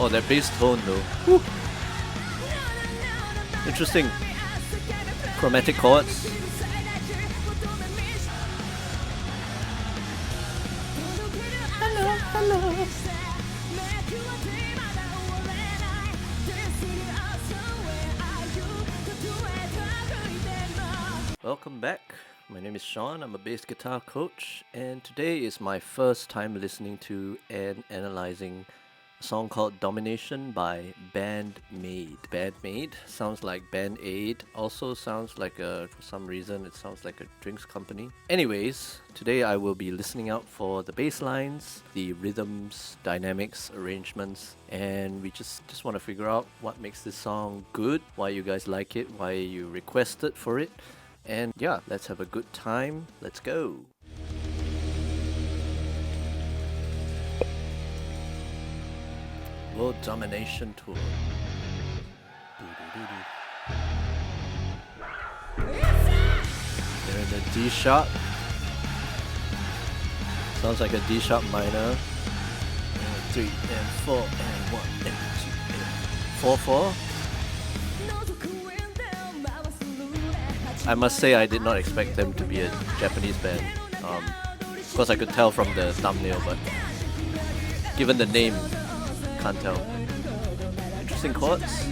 Oh, that bass tone though. Woo. Interesting. Chromatic chords. Welcome back. My name is Sean. I'm a bass guitar coach, and today is my first time listening to and analyzing a song called Domination by Band-Maid. Band-Maid sounds like Band-Aid, also sounds like for some reason it sounds like a drinks company. Anyways, today I will be listening out for the bass lines, the rhythms, dynamics, arrangements, and we just want to figure out what makes this song good, why you guys like it, why you requested for it. And yeah, let's have a good time. Let's go. World Domination Tour. They're in the D sharp. Sounds like a D sharp minor. 3 and 4 and 1 and 2 and 4 4. I must say I did not expect them to be a Japanese band. Of course I could tell from the thumbnail, but given the name, can't tell. Interesting chords.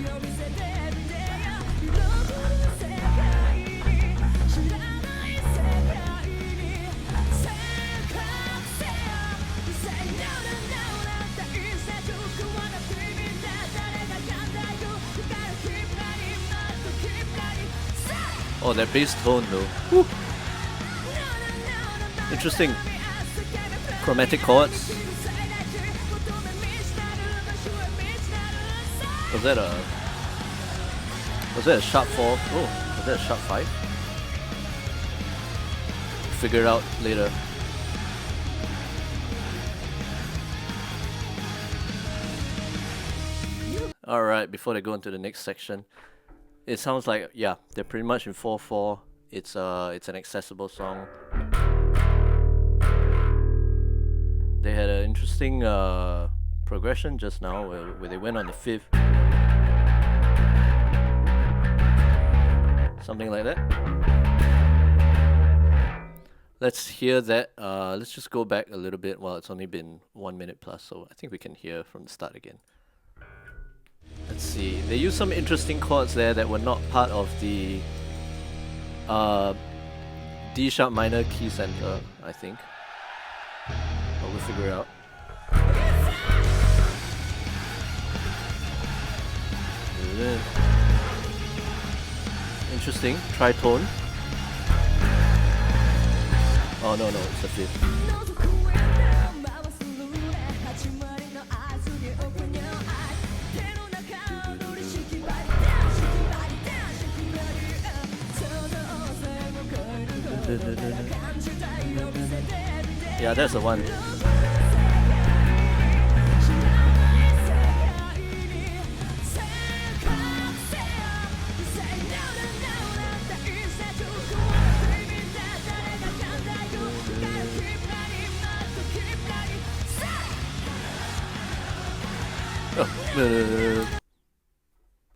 Oh, that bass tone though. Woo. Interesting. Chromatic chords. Was that a sharp 4? Oh, was that a sharp 5? Figure it out later. Alright, before they go into the next section. It sounds like, yeah, they're pretty much in 4/4. It's an accessible song. They had an interesting progression just now where they went on the 5th. Something like that. Let's hear that. Let's just go back a little bit. Well, it's only been 1 minute plus, so I think we can hear from the start again. Let's see. They used some interesting chords there that were not part of the D sharp minor key center, I think. But we'll figure it out. Interesting. Tritone. Oh no, it's the 5th. Yeah, that's the one.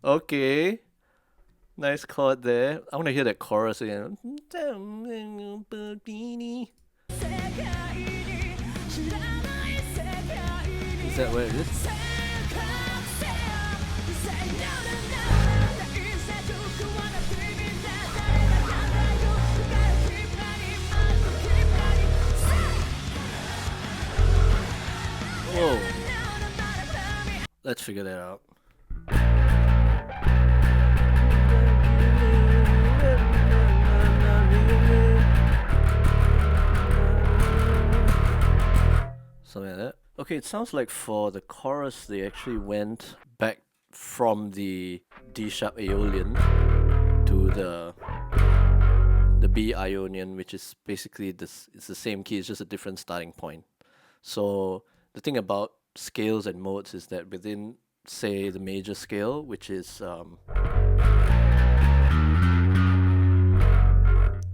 Okay. Nice chord there. I want to hear that chorus again. Is that where it is? Whoa. Let's figure that out. Something like that. Okay, it sounds like for the chorus they actually went back from the D sharp Aeolian to the B Ionian, which is basically this. It's the same key, it's just a different starting point. So the thing about scales and modes is that within, say, the major scale, which is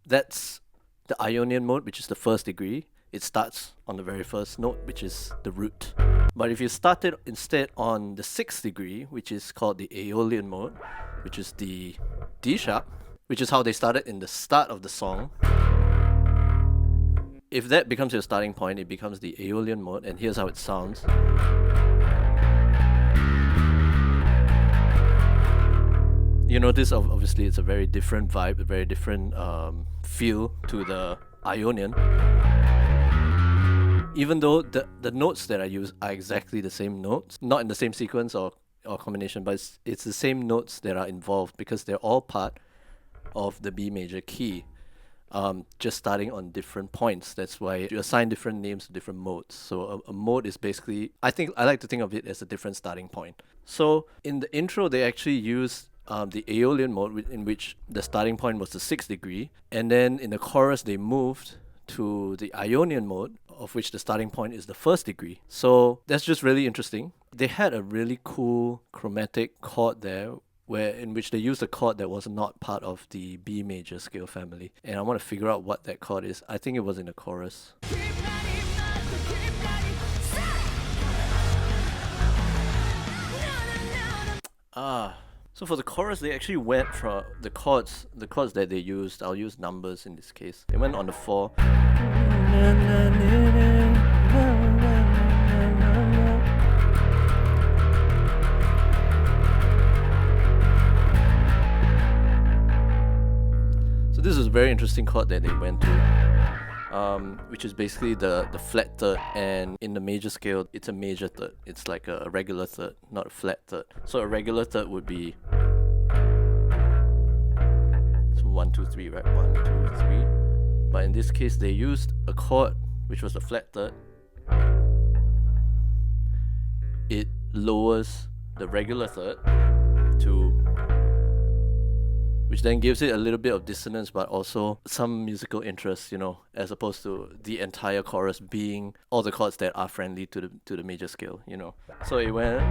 that's the Ionian mode, which is the 1st degree, it starts on the very first note, which is the root. But if you start it instead on the 6th degree, which is called the Aeolian mode, which is the D sharp, which is how they started in the start of the song. If that becomes your starting point, it becomes the Aeolian mode, and here's how it sounds. You notice, obviously, it's a very different vibe, a very different feel to the Ionian. Even though the notes that I use are exactly the same notes, not in the same sequence or combination, but it's the same notes that are involved because they're all part of the B major key, just starting on different points. That's why you assign different names to different modes. So a mode is basically, I like to think of it as a different starting point. So in the intro, they actually used the Aeolian mode, in which the starting point was the 6th degree, and then in the chorus they moved to the Ionian mode, of which the starting point is the 1st degree. So that's just really interesting. They had a really cool chromatic chord there, in which they used a chord that was not part of the B major scale family. And I want to figure out what that chord is. I think it was in the chorus. So for the chorus, they actually went from the chords that they used. I'll use numbers in this case. They went on the 4. So this is a very interesting chord that they went to, which is basically the flat third, and in the major scale, it's a major third. It's like a regular third, not a flat third. So a regular third would be 1, 2, 3, right? 1, 2, 3. But in this case, they used a chord which was a flat third. It lowers the regular third to, which then gives it a little bit of dissonance, but also some musical interest, as opposed to the entire chorus being all the chords that are friendly to the major scale, So it went.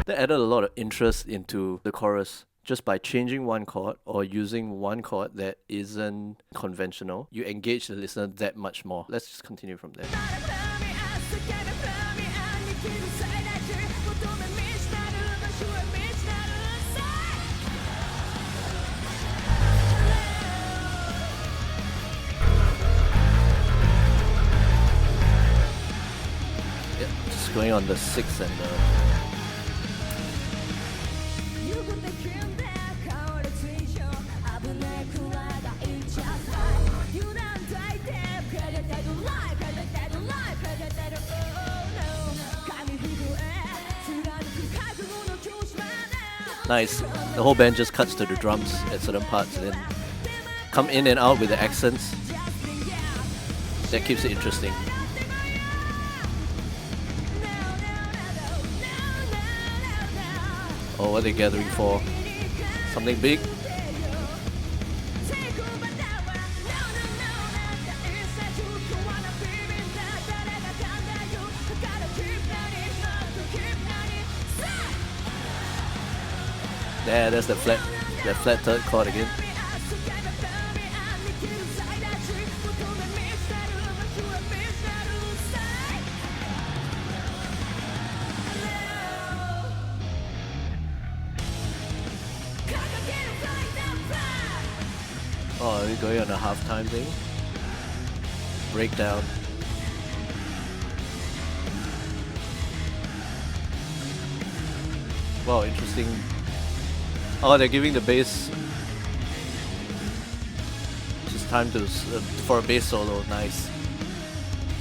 That added a lot of interest into the chorus just by changing one chord or using one chord that isn't conventional. You engage the listener that much more. Let's just continue from there. Yeah, just going on the 6th and the. Nice. The whole band just cuts to the drums at certain parts and then come in and out with the accents. That keeps it interesting. Oh, what are they gathering for? Something big? Yeah, there's that flat third chord again. Oh, are we going on a halftime thing? Breakdown. Wow, interesting. Oh, they're giving the bass. Just time to for a bass solo. Nice.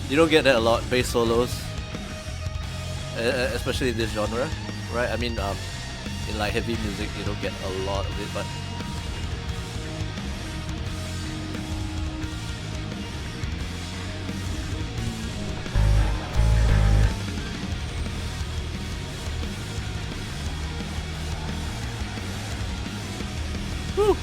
You don't get that a lot, bass solos, especially in this genre, right? I mean, in like heavy music, you don't get a lot of it, but. Woo.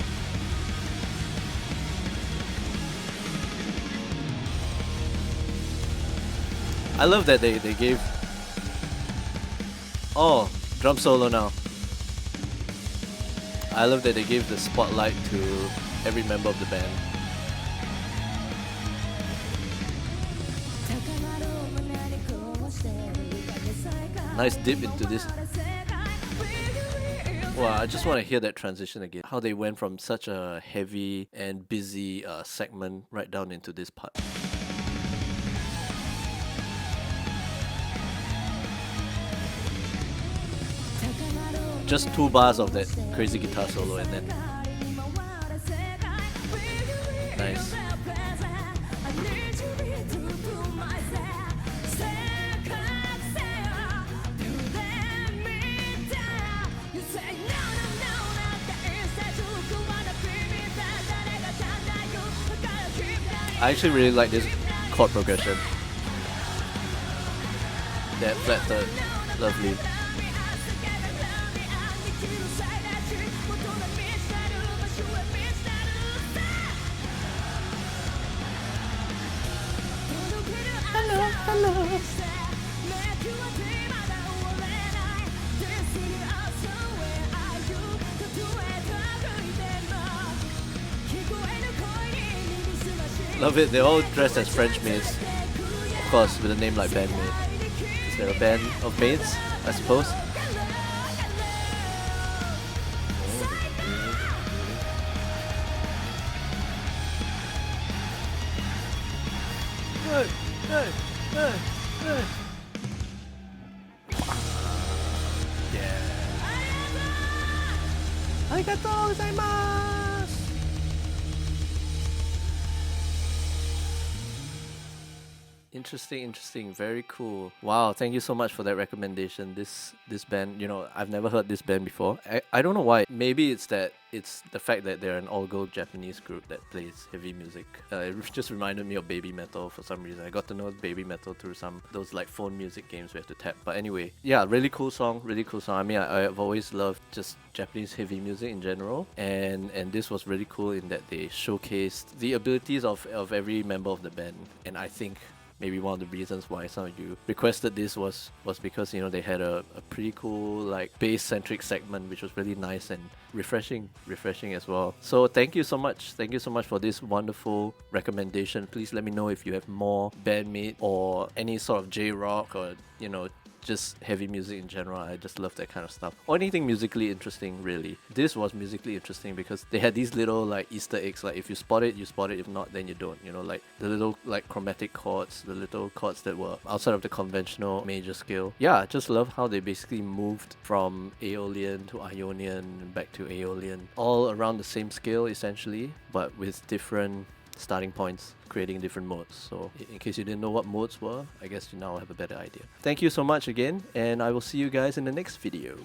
I love that they gave Oh, drum solo now. I love that they gave the spotlight to every member of the band. Nice dip into this. Wow, I just want to hear that transition again. How they went from such a heavy and busy segment right down into this part. Just 2 bars of that crazy guitar solo and then nice. I actually really like this chord progression. That flat third, lovely. Love it, they're all dressed as French maids. Of course, with a name like Band-Maid. Is there a band of maids, I suppose? Hey, hey, hey, hey. Yeah. Arigatou gozaimasu! Interesting, very cool. Wow, thank you so much for that recommendation. This band, I've never heard this band before. I don't know why. Maybe it's the fact that they're an all-girl Japanese group that plays heavy music. It just reminded me of baby metal for some reason. I got to know baby metal through those like phone music games we have to tap. But anyway, yeah, really cool song. I mean, I've always loved just Japanese heavy music in general, and this was really cool in that they showcased the abilities of every member of the band, and I think maybe one of the reasons why some of you requested this was because they had a pretty cool like bass centric segment, which was really nice and refreshing as well. So thank you so much for this wonderful recommendation. Please let me know if you have more Band-Maid or any sort of J-rock or just heavy music in general. I just love that kind of stuff, or anything musically interesting, really. This was musically interesting because they had these little like Easter eggs, like if you spot it, if not, then you don't, like the little like chromatic chords, the little chords that were outside of the conventional major scale. Yeah, I just love how they basically moved from Aeolian to Ionian and back to Aeolian, all around the same scale essentially, but with different starting points, creating different modes. So in case you didn't know what modes were, I guess you now have a better idea. Thank you so much again, and I will see you guys in the next video.